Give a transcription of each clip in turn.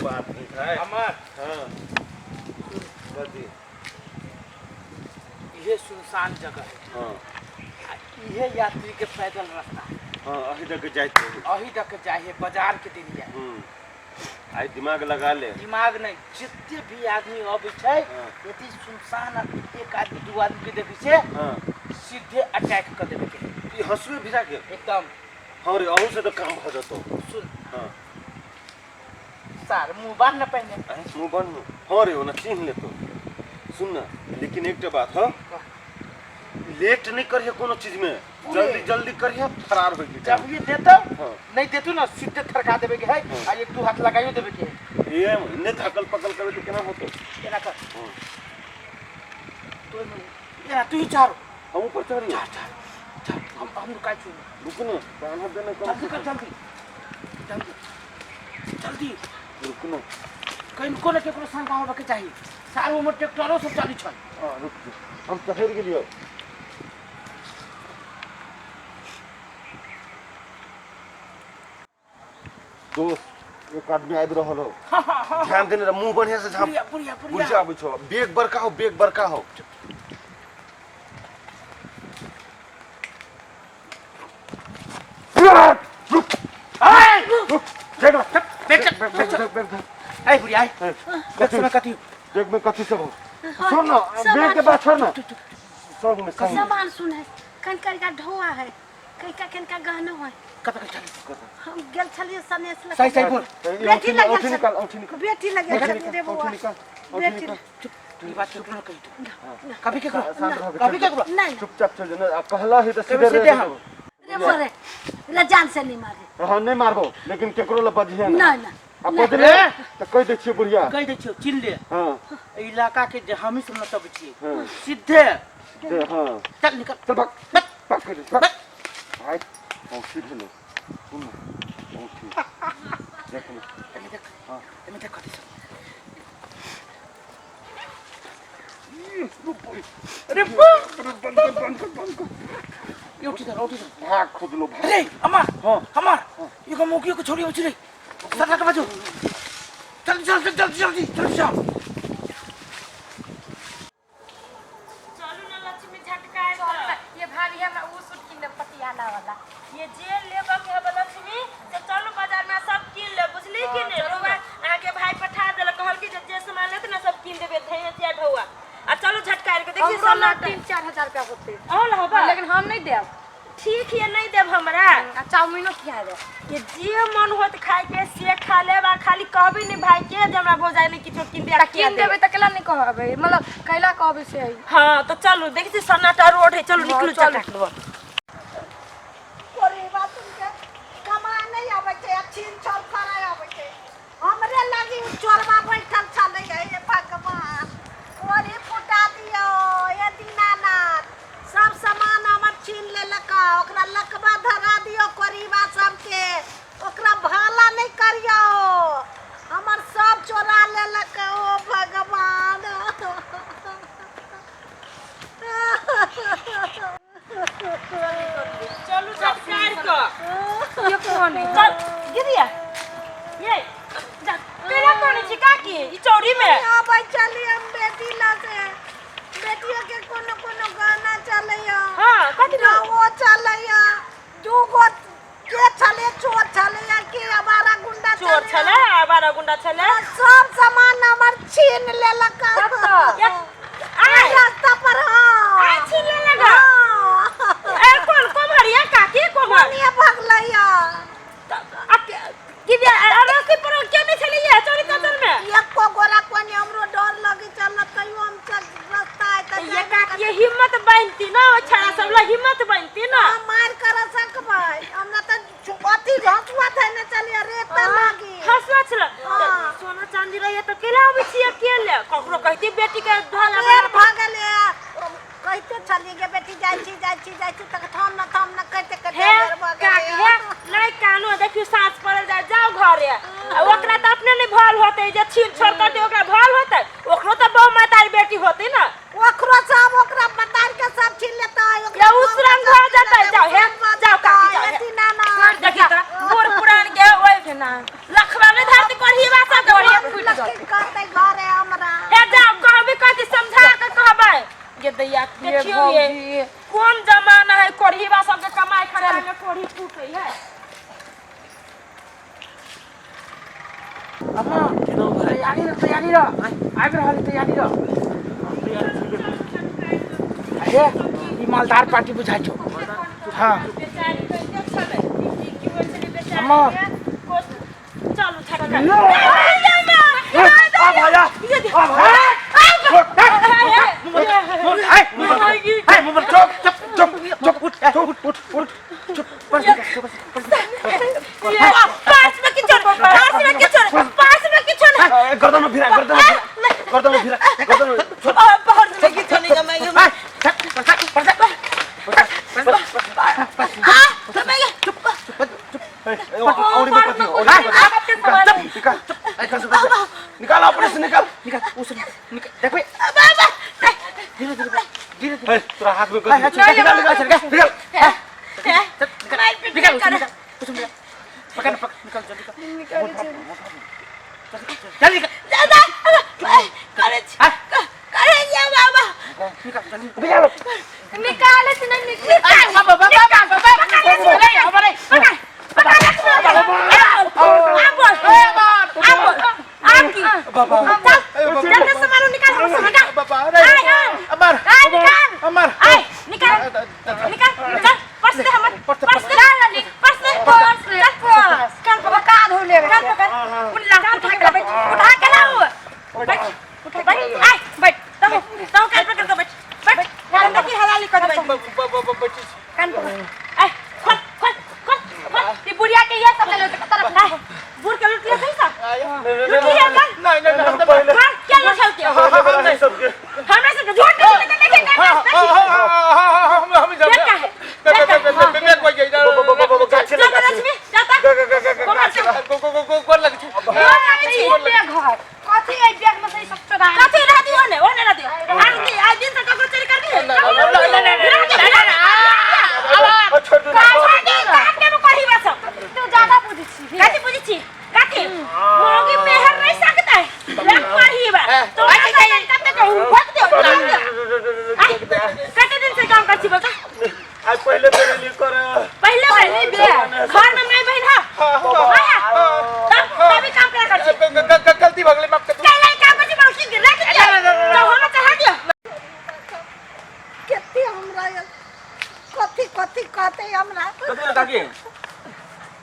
बात नहीं है अमर। हाँ बदी ये सुनसान जगह है। हाँ ये यात्री के पैदल रास्ता है। हाँ अही तक जाते अही तक जाए बाजार के दिन है। आई दिमाग लगा ले दिमाग नहीं जितने भी आदमी अब है हाँ। यदि सुनसान एक आदमी दो आदमी के देखे से हाँ सीधे अटैक कर देवे के ये हंसुए भिरा के एकदम। हाँ रे अहू से तो काम हो जातो सुन हाँ सार मुंह बांध न पहने मुँह बंद हाँ रे वो ना चिन्ह ले तो सुन ना लेकिन एक बात है लेट नहीं करिए कोनो चीज में जल्दी जल्दी करिए फरार हो जब ये देता हाँ। नहीं देतू ना सीधे थरका देवे के है और एक दो हाथ लगाइयो देवे के है। ये ने धकल पकल करे तो केना होतो केना कर तो ये तू ही चार हम ऊपर चढ़ चार चार हम का छू रुक ना कान्हा देने कम जल्दी कर जल्दी जल्दी जल्दी रुक ना कहीं को न केकरो शंका होबे के चाहिए सारो में ट्रैक्टरो सब चली छै। हां रुक हम चढ़ गेलियो दोस्त एक आदमी आबि रहल हो ध्यान देने मुंह बढ़िया से झाप पुरिया पुलिस आबै छो बेग बड़का हो रुक आई पुरिया आई देख समय कथी देख में कथी सब हो सुन ना बेग के बात छोड़ ना सब में सामान सुन है कन का ढोआ है कन का गहना है कत चल हम गेल छलिए सनेस लग सही सही बोल बेटी लगे औठी निकाल बेटी लगे रे बुआ बेटी तू बात चुप न कही कभी के करो नहीं चुपचाप चल ना कहला ही तो सीधे सीधे हम रे बोले रे जान से नहीं मारे हां नहीं मारबो लेकिन केकरो ल बजिया नहीं नहीं अब बदले तो कह दे छिए बुढ़िया कह दे छियो चिल ले हां इलाका के जे हम ही सब न तब छिए सीधे हां चल निकल चल भाग भाग कर भाई औठी भेलो सुन औठी देख ना हां एमे देख कथी सब अरे बंद ये उठी भाग खुद लो भाग अरे अमर हां हमार ये को मुखिया को छोड़ी उठी रे सटा के बाजू जल्दी जाओ चलू ना लक्ष्मी झटकाए ये भारी है ना वो सूट किन पटियाला वाला ये जे लेबा के है लक्ष्मी से चलो बाजार में सब किन ले बुझली कि नहीं रोवा आगे भाई पठा देल कहल कि जे सामान लेत ना सब किन देबे धैया तिया ढौआ आ चलो झटकाए के देखिए सोना 3-4 हजार रुपया होते और होबा लेकिन हम नहीं देब ठीक है नहीं देब हमरा चाउमीनो खिया दे ये जे मन होत खाए के से खा लेबा खाली कहबी नहीं भाई के जे हमरा भोजाई नहीं किछो किन दे किन देबे त केला नहीं कहबे मतलब कैला कहबे से हां तो चलो देखिए सन्नाटा रोड है चलो निकलू चल कोरी बात के कमा नहीं आवे के अच्छी चोर फराय आवे के हमरे लागी चोरवा बैठल चले गए ये भगवान कोरी फुटा दियो ये दीनानाथ सब सामान हमर छीन लेलक ओकरा लकबा धरा दियो कोरीबा सब के ओकरा भाला नहीं करियो हमर सब चोरा लेलक ओ भगवान चलो झटकार को ये कौन है चल गिरिया ये जा तेरा कौन है चिका की ई चौरी में आबै चली हम बेटी लगे बेटिया के कोनो गाना चलैया हां कथि ना वो चलैया दूगो के चले चोर चलैया के आवारा गुंडा चोर छले आवारा गुंडा छले सब सामान हमर छीन लेलक आय रास्ता पर हां आय छीन लेलक ए कौन कोमरिया काकी कोमर कोनिया भगलैया गिरिया अरे पर के में चली है चोरी कतर में एक को गोरा कोनी हमरो डर लगी चलत कहियो हम चल रास्ता है त ये काकी हिम्मत बनती ना ओ छड़ा सब ला हिम्मत बनती ना मार कर सकबै हमरा त अति हंसुआ थे न चलिए रेत लागी हंसवा छला सोना चांदी रही तो केला अबै छी अकेले ककरो कहती बेटी के धल दैया देखियो ये कौन जमाना है कोढ़ीवा सब के कमाई खड़ा में कोढ़ी फूटे है। अम्मा तैयारी रह आबि रहल तैयारी रह। अरे ई मालदार पार्टी बुझाइ छौ। हाँ बेचारी कैसे छले की होय छले बेचारी अम्मा चलो छका आ भैया गर्दन में फिरा निकाल अपने से निकाल देख भाई धीरे तेरा हाथ में निकाल पकड़ निकाल जल्दी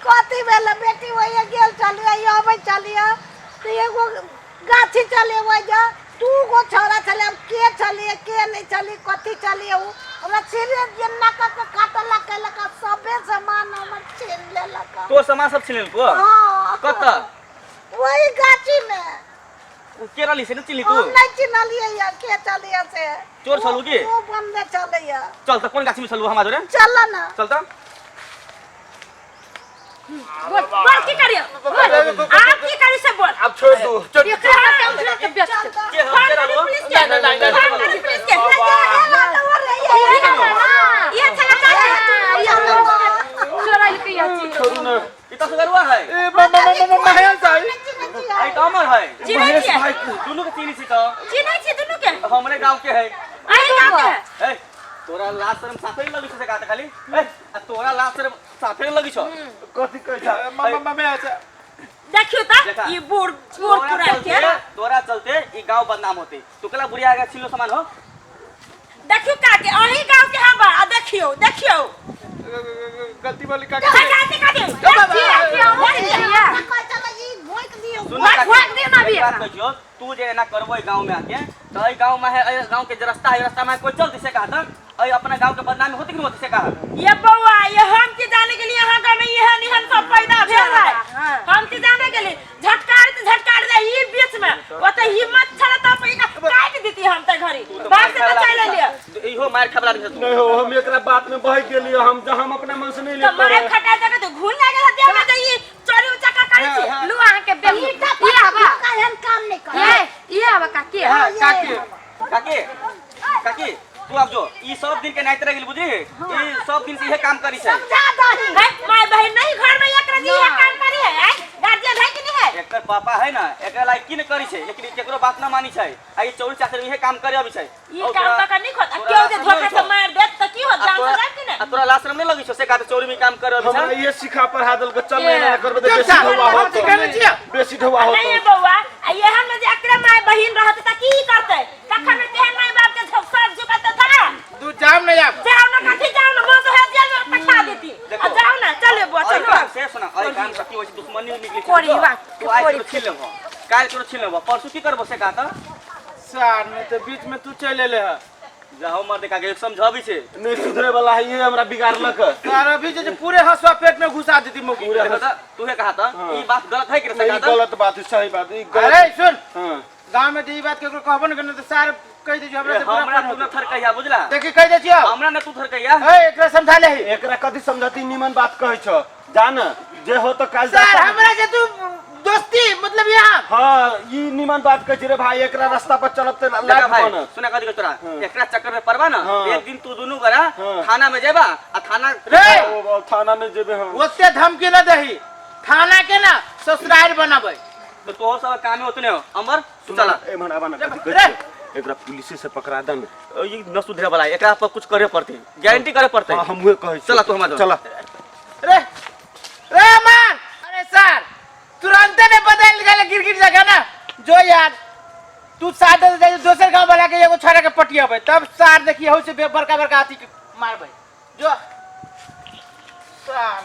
कथी भेल बेटी वही गेल चलिए अबै चलिए तो एगो गाछी चले वही जा तू गो छोरा चले अब के चलिए के नहीं चली कथी चलिए उ हमरा सिरे जन्ना का काटला कैलक सबे सामान हमर छीन लेलक। तो सामान सब छीन लेलको? हां कत वही गाछी में केरा ली से न चिली तू हम नहीं चिनलिए या के चलिए से चोर छलू की वो बंदे चलिए चल त कोन गाछी में छलू हम आजरे चल ना चल त बोल की करियो आप की करी से बोल अब छोड़ दो ये करा के उठले तो व्यस्त के हम केरा लो पुलिस के पुलिस के ये चला चोरा के याची छोड़ू ना ई त सुगरुआ है ए महल साई आई त हमर है चिन्है छी भाई दुनु के चिनी छी त चिन्है छी दुनु के हमरे गांव के है आई गांव के ए तोरा लाश शर्म साथे लगी से कहत खाली ए तोरा लाश शर्म साथे लगी छ कथी कहै छ मैं अच्छा देखियो त ये बूढ़ पूरा के तोरा चलते ई गांव बदनाम होते तुकला बुढ़िया के छिलो सामान हो देखियो का के अही गांव के हम आ देखियो गलती वाली का गलती का दियो तू जे ना करबो गांव में आके तो ई गांव में है गांव के रास्ता है रास्ता में कोई चलती से कहता अई अपना गांव के बदनामी होती कि होती से कहा ये बउआ ये हम के जाने के लिए यहां गांव में यह निहन सब पैदा भेल है हम के जाने के लिए झटकार दे ई बीच में ओते हिम्मत छला त पैसा काट देती हम त घरी बाप से बचा ले लिया इहो मार खबला दे तू नहीं हो हम एकरा बात में बह गेली हम जहां हम अपना मन से नहीं तो मारे खटा जगह तो घून लागल हतिया में तो ये चोरी चक्का करे छी लू अहां के बेटी ये हवा कहन काम नहीं कर ये हवा काकी काकी काकी तू अब जो ई सब दिन के नाइत रह गेल बुझी ई सब दिन से इहे काम करी छै समझा दही है माय बहन नहीं घर में एक रजी ये काम करी है गार्जियन है कि नहीं है एकर पापा है ना एकरा लायक की न करी छै लेकिन केकरो बात ना मानी छै आ ये चौरी चाचर इहे काम करे अभी छै ये काम का नहीं होता क्यों जे धोखा से मार दे त की हो जान हो जाए कि आ तोरा लाशरम नहीं लगी छौ से का चौरी में काम करे अभी हमरा छै ये सिखा पढ़ा दल के चल नहीं करबे त बेसी ढौआ होतो बेसी ढौआ होतो नहीं बउआ आ ये हम जे एकरा माय बहिन रहत त की करते तखन तेहन माय बाप के सब झुकत था तू जाम नहीं आप जाओ ना कथी जाओ ना मैं तो है जेल में पठा देती आ जाओ ना चले बो चलो से सुना अरे काम सकी होई दुश्मनी निकली कोरी बात तू आज करो छीन लेबो काल करो छीन लेबो परसू की करबो से का त सर नहीं तो बीच में तू चले ले है जाओ मर देखा के समझाबी छै नहीं सुधरे वाला है ये हमरा बिगाड़लक सर अभी जे पूरे हसुआ पेट में घुसा देती मुकी देखो त तू है कहा त ई बात गलत है कि से नहीं का गलत बात है सही बात है अरे सुन हां गांव में ई बात केकरो कहबो न करना तो सर कह दे हमरा से पूरा हमरा तू न थर कहिया बुझला देखी कह दे छियो हमरा न तू थर कहिया ए एकरा समझा ले एकरा कथी समझती निमन बात कहै छ जान जे हो तो काल सर हमरा से तू दोस्ती मतलब यहाँ हां ई निमन बात कहै छ रे भाई एकरा रास्ता पर चलब त देखा लाग भाई बन सुना कथी तोरा एकरा चक्कर में पड़बा ना हाँ। एक दिन तू दोनों गरा हाँ। थाना में जेबा आ थाना रे ओ थाना में जेबे हम ओते धमकी न दही थाना के ना ससुराल बनाबै तो तोहर सब काम में उतने हो अमर तू चला ए मनाबा ना कथी रे। कहै छ एकरा पुलिस से पकड़ा दन ये न सुधरे वाला है, एकरा पर कुछ करे पड़ते गारंटी करे पड़ते हां हमवे कहै छ चला तू हमारा चला रे रे मान अरे सर तुरंत ने बदल गए गिरगिट जगह ना जो यार तू सादे दोसर गांव वाला के एगो छोरा के पटियाबै तब सर देखिए हो से बड़का बड़का हाथी के मारबै जो सर